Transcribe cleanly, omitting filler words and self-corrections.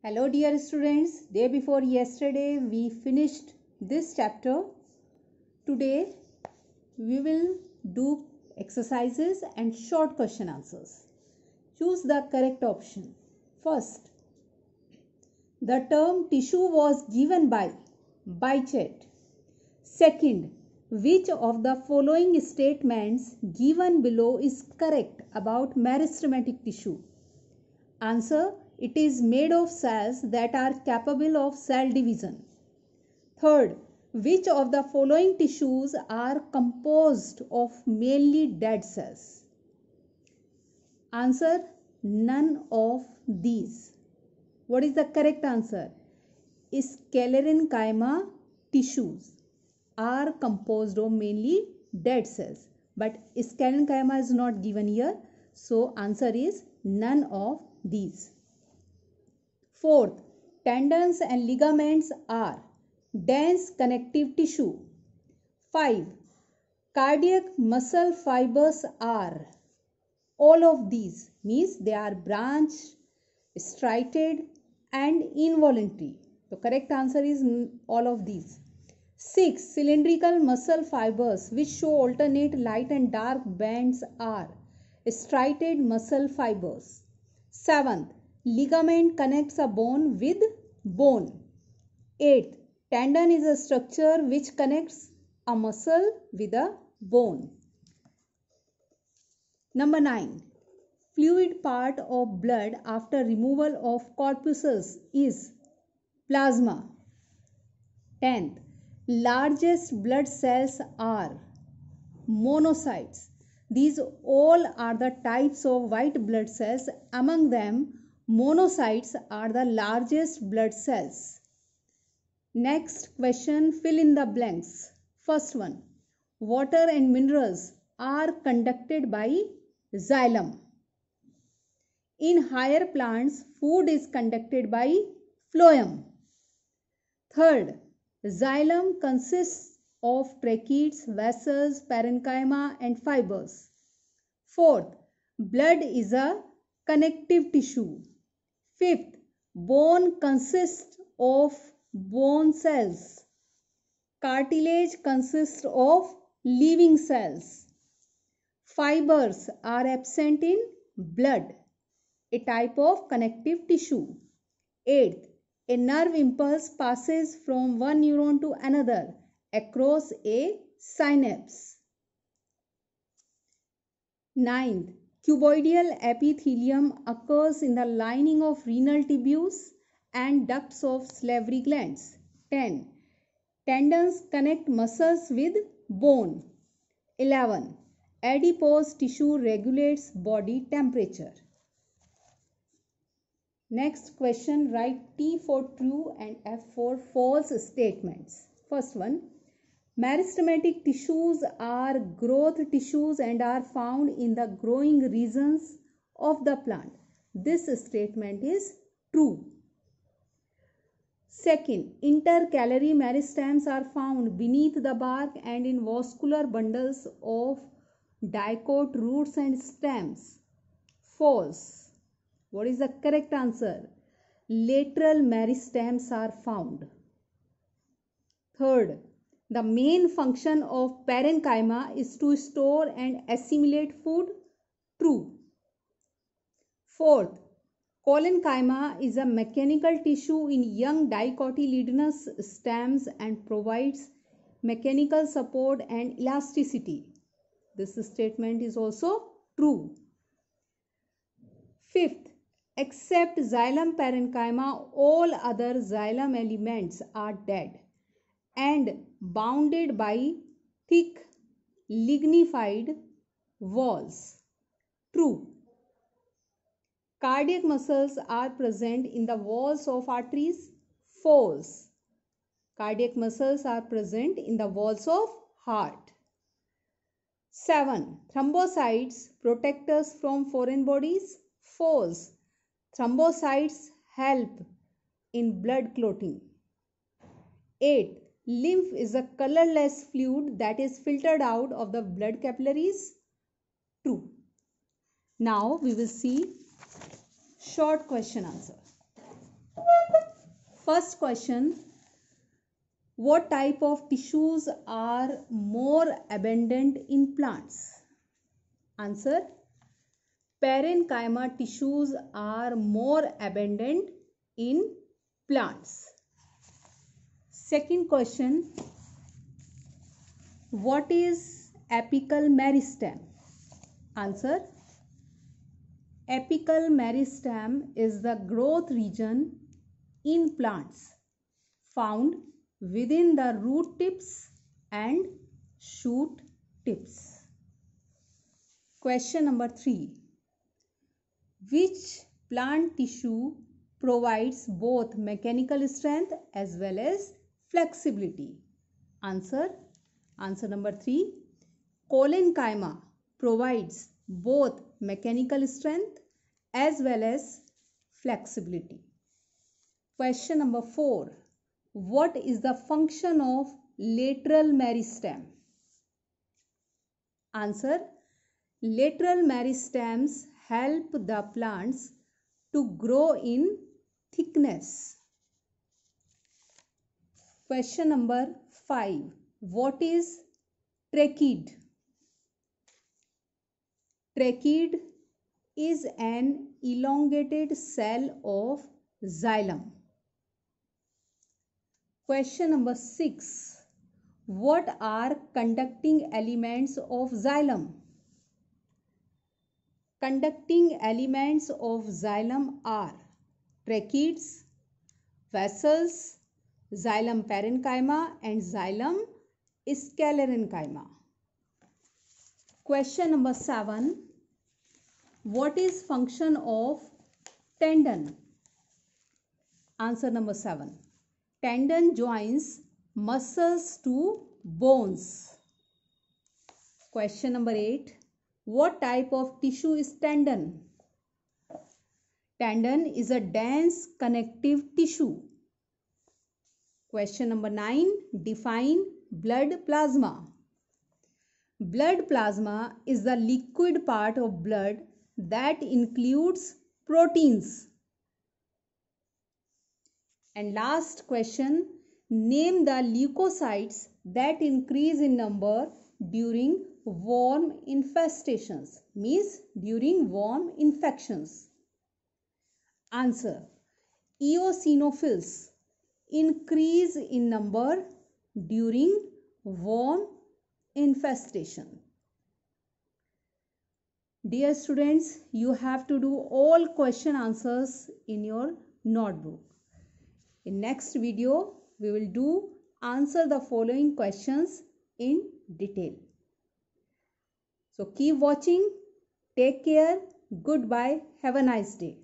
Hello dear students, day before yesterday we finished this chapter. Today we will do exercises and short question answers. Choose the correct option. First, the term tissue was given by Chet. Second, which of the following statements given below is correct about meristematic tissue? Answer: it is made of cells that are capable of cell division. Third, which of the following tissues are composed of mainly dead cells? Answer: none of these. What is the correct answer? Sclerenchyma tissues are composed of mainly dead cells, but sclerenchyma is not given here, so answer is none of these. Fourth, tendons and ligaments are dense connective tissue. 5. Cardiac muscle fibers are all of these, means they are branched, striated and involuntary. The correct answer is all of these. 6. Cylindrical muscle fibers which show alternate light and dark bands are striated muscle fibers. 7th, ligament connects a bone with bone. 8th, tendon is a structure which connects a muscle with a bone. Number 9, fluid part of blood after removal of corpuscles is plasma. 10th, largest blood cells are monocytes. These all are the types of white blood cells. Among them, monocytes are the largest blood cells. Next question, fill in the blanks. First one, water and minerals are conducted by xylem. In higher plants, food is conducted by phloem. Third, xylem consists of tracheids, vessels, parenchyma and fibers. Fourth, blood is a connective tissue. Fifth, bone consists of bone cells. Cartilage consists of living cells. Fibers are absent in blood, a type of connective tissue. Eighth, a nerve impulse passes from one neuron to another across a synapse. Ninth, cuboidal epithelium occurs in the lining of renal tubules and ducts of salivary glands. 10. Tendons connect muscles with bone. 11. Adipose tissue regulates body temperature. Next question, write T for true and F for false statements. First one, meristematic tissues are growth tissues and are found in the growing regions of the plant. This statement is true. Second, intercalary meristems are found beneath the bark and in vascular bundles of dicot roots and stems. False. What is the correct answer? Lateral meristems are found. Third, the main function of parenchyma is to store and assimilate food. True. Fourth, collenchyma is a mechanical tissue in young dicotyledonous stems and provides mechanical support and elasticity. This statement is also true. Fifth, except xylem parenchyma, all other xylem elements are dead and bounded by thick lignified walls. True. Cardiac muscles are present in the walls of arteries. False. Cardiac muscles are present in the walls of heart. 7. Thrombocytes protect us from foreign bodies. False. Thrombocytes help in blood clotting. 8. Lymph is a colorless fluid that is filtered out of the blood capillaries. True. Now we will see short question answer. First question, what type of tissues are more abundant in plants? Answer, parenchyma tissues are more abundant in plants. Second question, what is apical meristem? Answer, apical meristem is the growth region in plants found within the root tips and shoot tips. Question number 3. Which plant tissue provides both mechanical strength as well as flexibility? Answer number 3. Collenchyma provides both mechanical strength as well as flexibility. Question number 4. What is the function of lateral meristem? Answer, lateral meristems help the plants to grow in thickness. Question number 5. What is trachea? Trachea is an elongated cell of xylem. Question number 6. What are conducting elements of xylem? Conducting elements of xylem are tracheids, vessels, xylem parenchyma and xylem sclerenchyma. Question number 7. What is function of tendon? Answer number 7. Tendon joins muscles to bones. Question number 8. What type of tissue is tendon? Tendon is a dense connective tissue. Question number 9. Define blood plasma. Blood plasma is the liquid part of blood that includes proteins. And last question, name the leukocytes that increase in number during worm infestations, means during worm infections. Answer, eosinophils increase in number during worm infestation. Dear students, you have to do all question answers in your notebook. In next video, we will answer the following questions in detail. So keep watching. Take care. Goodbye. Have a nice day.